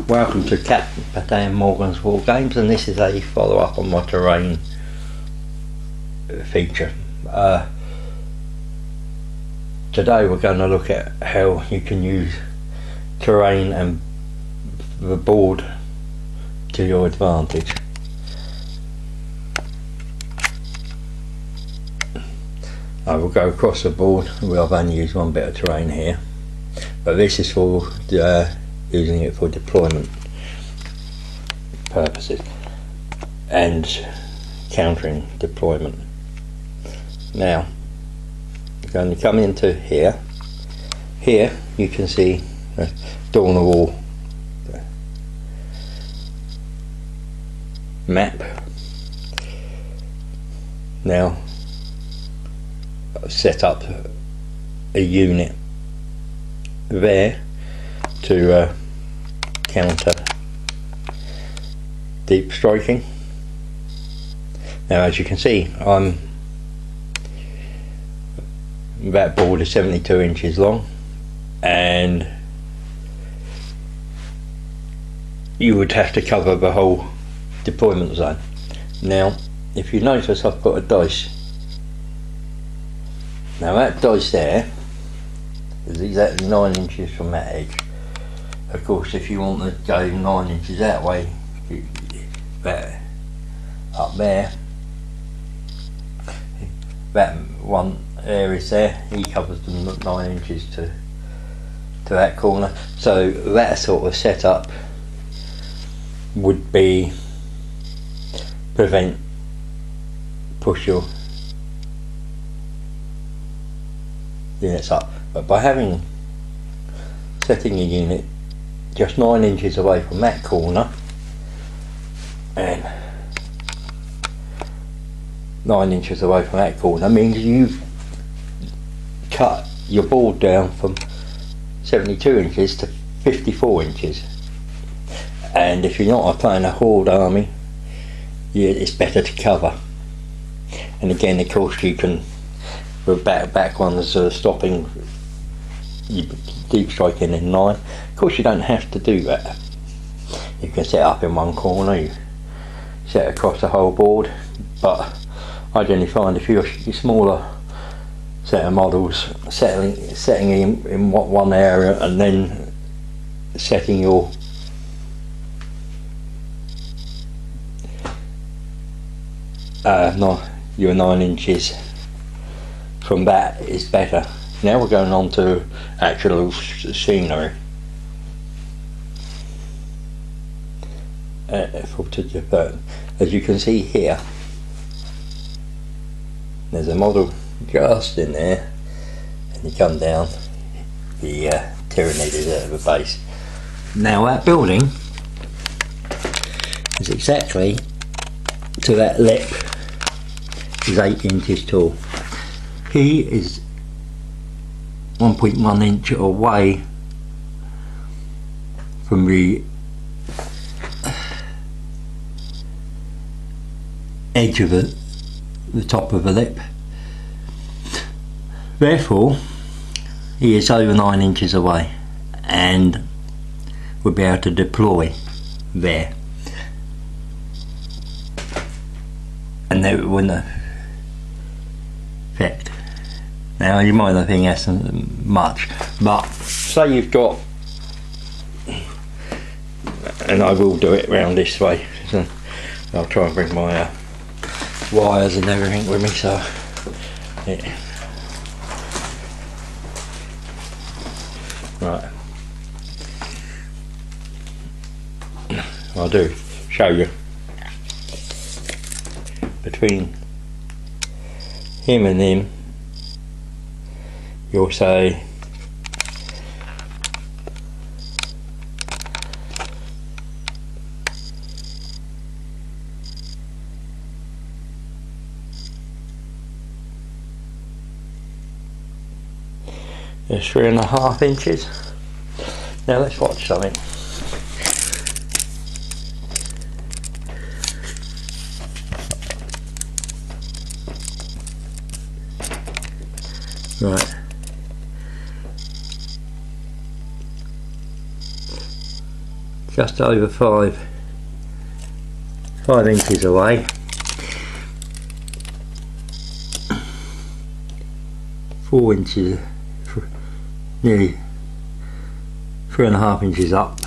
Welcome to Captain Dan Morgan's War Games, and this is a follow up on my terrain feature. Today we're going to look at how you can use terrain and the board to your advantage. I will go across the board. I've only used one bit of terrain here, but this is for using it for deployment purposes and countering deployment. Now I'm going to come into here. Here you can see Dawn of War map. Now I've set up a unit there to counter deep striking. Now as you can see, that board is 72 inches long, and you would have to cover the whole deployment zone. Now if you notice, I've got a dice. Now that dice there is exactly 9 inches from that edge. Of course, if you want to go 9 inches that way, that up there, that one area is there, he covers them 9 inches to that corner. So that sort of setup would be push your units up. But by setting a unit just 9 inches away from that corner and 9 inches away from that corner means you've cut your board down from 72 inches to 54 inches. And if you're not playing a horde army, it's better to cover. And again, of course, you can, the back ones are stopping you deep striking in line. Of course, you don't have to do that. You can set up in one corner, you set across the whole board, but I generally find if you're a smaller set of models, setting in one area and then setting your your 9 inches from that is better. Now we're going on to actual scenery. As you can see here, there's a model just in there, and you come down, the Tyranid is at the base. Now that building is exactly to that lip, is 8 inches tall. He is 1.1 inch away from the edge of it, the top of the lip. Therefore, he is over 9 inches away and would be able to deploy there, and there it wouldn't affect. Now you might not think that's much, but say you've got, and I will do it round this way, so I'll try and bring my wires and everything with me, so yeah. Right, I'll do show you between him and him. You'll say there's 3.5 inches. Now let's watch something. Right. just over 5 inches away. 4 inches, nearly 3.5 inches up.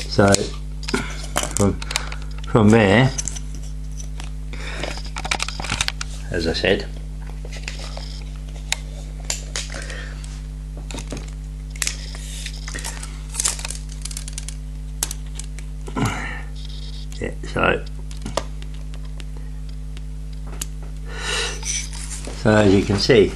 So from there, as I said, yeah, so as you can see,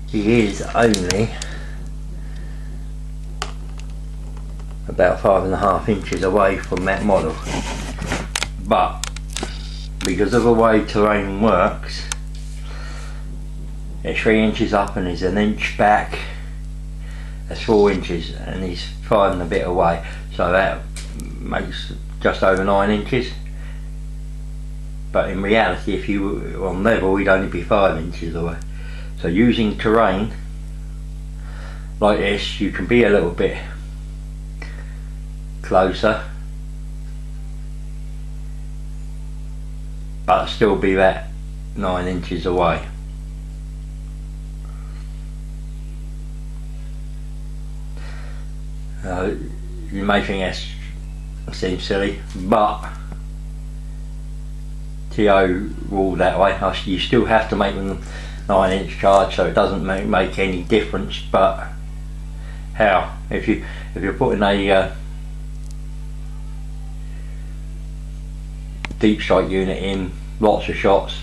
he is only about 5.5 inches away from that model, but because of the way terrain works, it's 3 inches up and he's an inch back. That's 4 inches, and he's 5 and a bit away, so that makes just over 9 inches. But in reality, if you were on level, he'd only be 5 inches away. So using terrain like this, you can be a little bit closer, but still be that 9 inches away. You may think that seems silly, but TO ruled that way. You still have to make them 9-inch charge, so it doesn't make any difference. But how? If you're putting a deep strike unit in, lots of shots,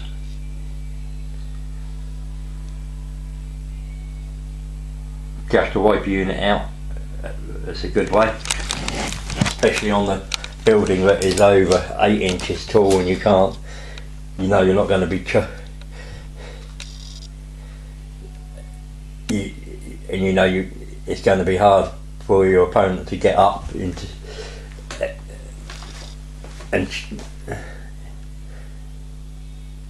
just to wipe the unit out, that's a good way, especially on the building that is over 8 inches tall, and you can't, you know, you're not going to be and you know it's going to be hard for your opponent to get up into and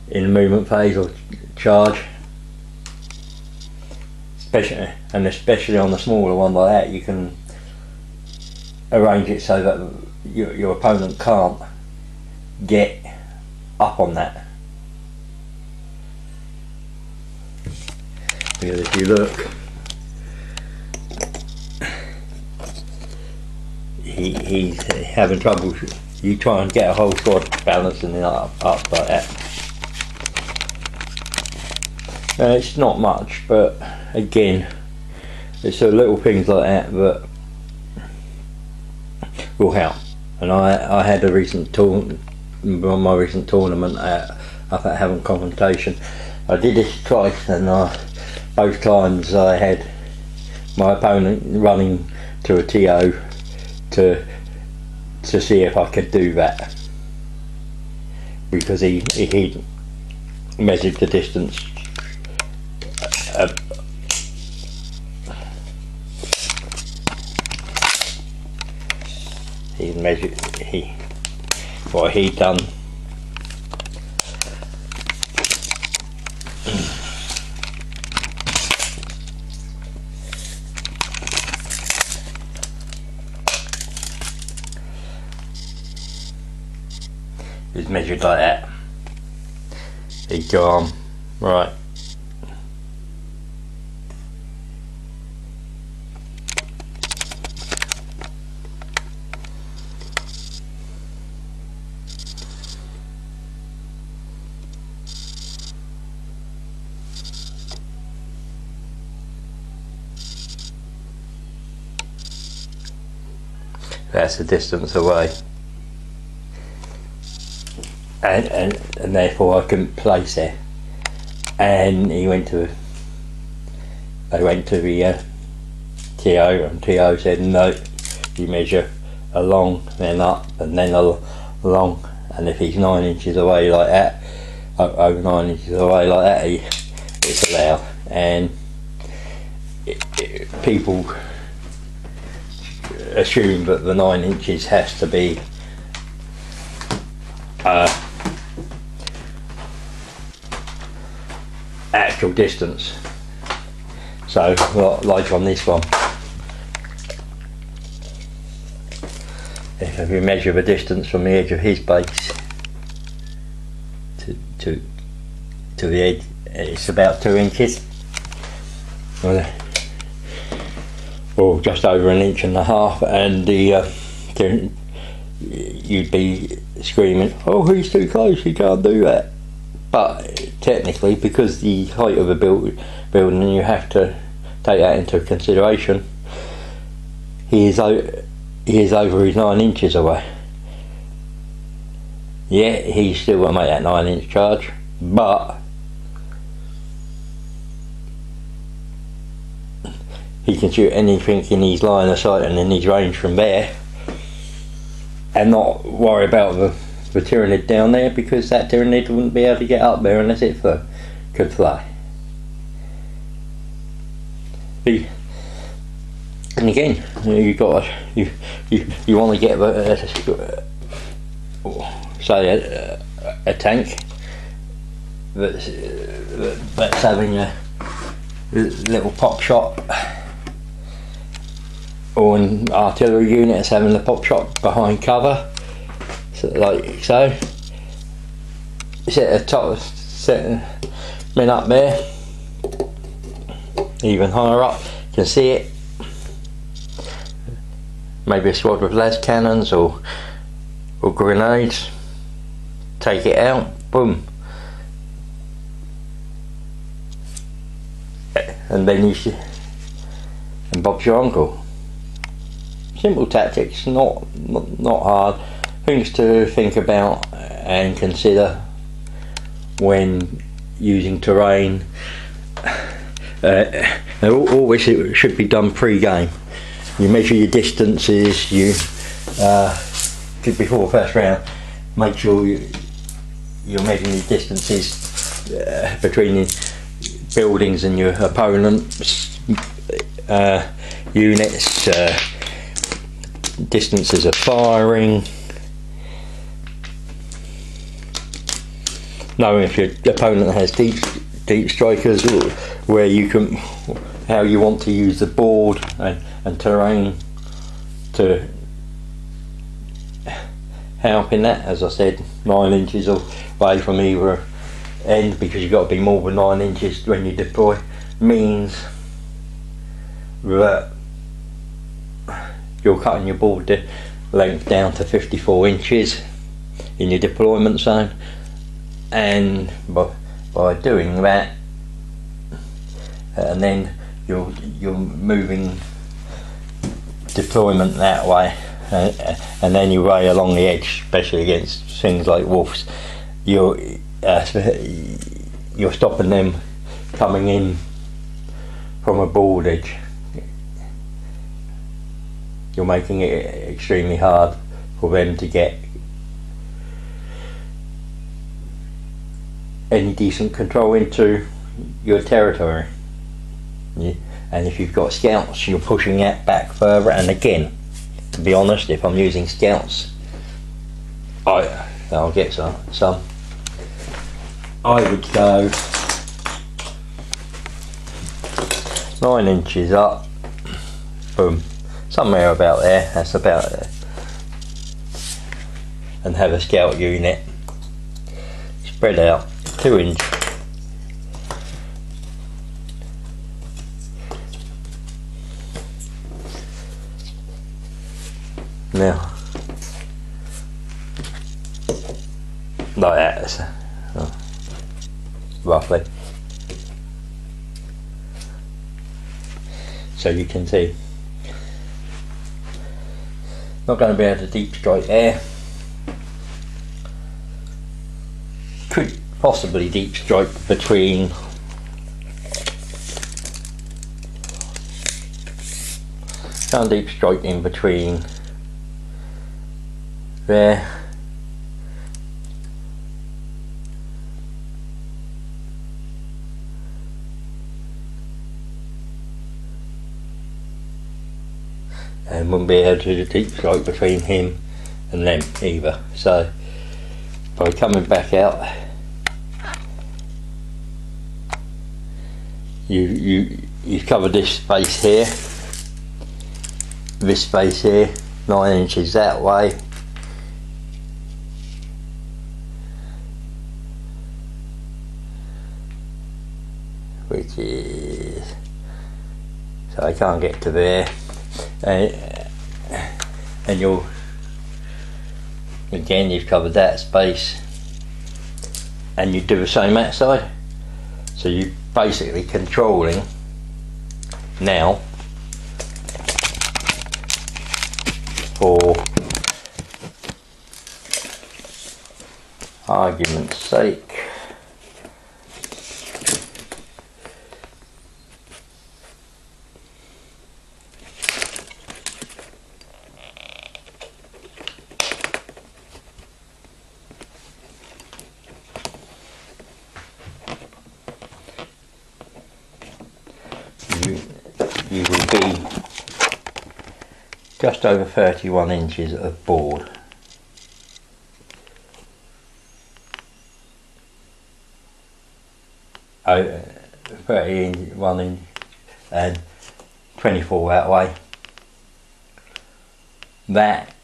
in the movement phase or charge, especially on the smaller one like that. You can arrange it so that your opponent can't get up on that. Because if you look, he's having trouble. You try and get a whole squad balancing it up like that. It's not much, but again, it's the little things like that that will help. And I had a recent on my recent tournament up at Havant Confrontation. I did this twice, and both times I had my opponent running to a TO to see if I could do that, because he measured the distance. What he done. He's measured like that. He's gone right. That's the distance away, and therefore I couldn't place it. And they went to the TO, and TO said no, you measure along, then up, and then along, and if he's 9 inches away like that, over 9 inches away like that, it's allowed. And people assume that the 9 inches has to be actual distance. So like on this one, if we measure the distance from the edge of his base to the edge, it's about 2 inches, or just over 1.5 inches, and you'd be screaming, "Oh, he's too close, he can't do that." But technically, because the height of a building, you have to take that into consideration, he is over his 9 inches away. Yeah, he's still going to make that 9-inch charge, but he can shoot anything in his line of sight and in his range from there, and not worry about the Tyranid down there, because that Tyranid wouldn't be able to get up there unless it could fly. And again, you want to get say a tank that's having a little pop shot, or an artillery unit that's having a pop shot behind cover, so, like so. Set men up there, even higher up, can see it. Maybe a squad with las cannons or grenades. Take it out, boom, and then and Bob's your uncle. Simple tactics, not hard. Things to think about and consider when using terrain. Always it should be done pre-game. You measure your distances. You before the first round, make sure you're measuring your distances between the buildings and your opponent's units, distances of firing, knowing if your opponent has deep strikers, where how you want to use the board and terrain to help in that. As I said, 9 inches away from either end, because you've got to be more than 9 inches when you deploy, means that you're cutting your board length down to 54 inches in your deployment zone, and by doing that, and then you're moving deployment that way, and then you lay along the edge, especially against things like wolves. You're stopping them coming in from a board edge. You're making it extremely hard for them to get any decent control into your territory. And if you've got scouts, you're pushing it back further. And again, to be honest, if I'm using scouts, I'll get some. I would go 9 inches up, boom, somewhere about there. That's about it. And have a scout unit spread out 2 inches. Now, like that, roughly. So you can see, not going to be able to deep strike there. Could possibly deep strike between deep strike in between there and wouldn't be able to do the deep strike between him and them either. So by coming back out, you've covered this space here, this space here, 9 inches that way, which is, so I can't get to there, and you'll, again, you've covered that space, and you do the same outside. So you're basically controlling now, for argument's sake, you will be just over 31 inches of board. Oh, 31 inch and 24 that way. That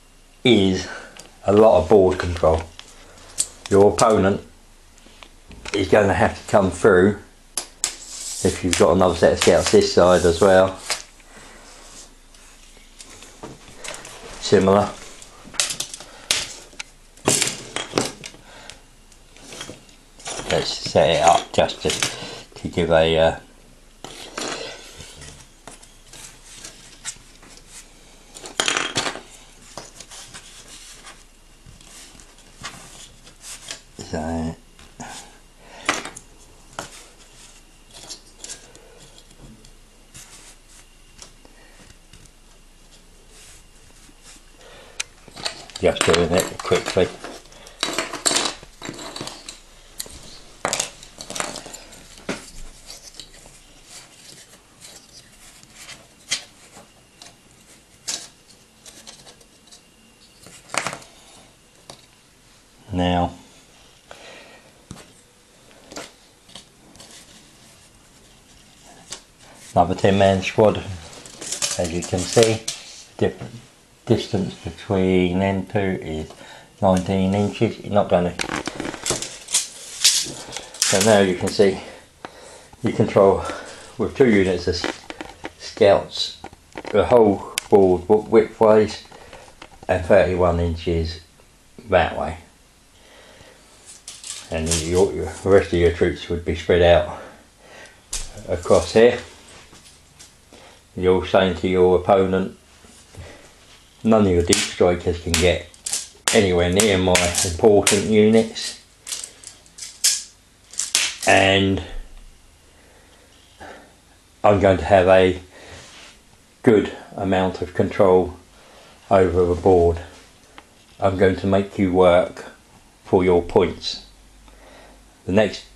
is a lot of board control. Your opponent is going to have to come through, if you've got another set of scouts this side as well, similar. Let's set it up just to give a so just doing it quickly. Now another 10-man squad, as you can see. Different distance between them two is 19 inches. You're not going to. So now you can see you control with 2 units of scouts the whole board widthways and 31 inches that way, and the rest of your troops would be spread out across here. You're saying to your opponent, none of your deep strikers can get anywhere near my important units, and I'm going to have a good amount of control over the board. I'm going to make you work for your points. The next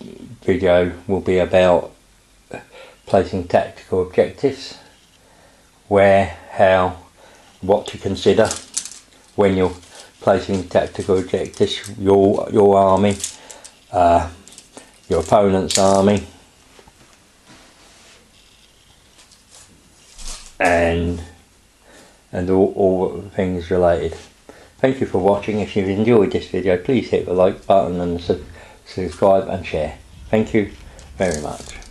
video will be about placing tactical objectives, where, how, what to consider when you're placing tactical objectives, your army, your opponent's army, and all things related. Thank you for watching. If you've enjoyed this video, please hit the like button and subscribe and share. Thank you very much.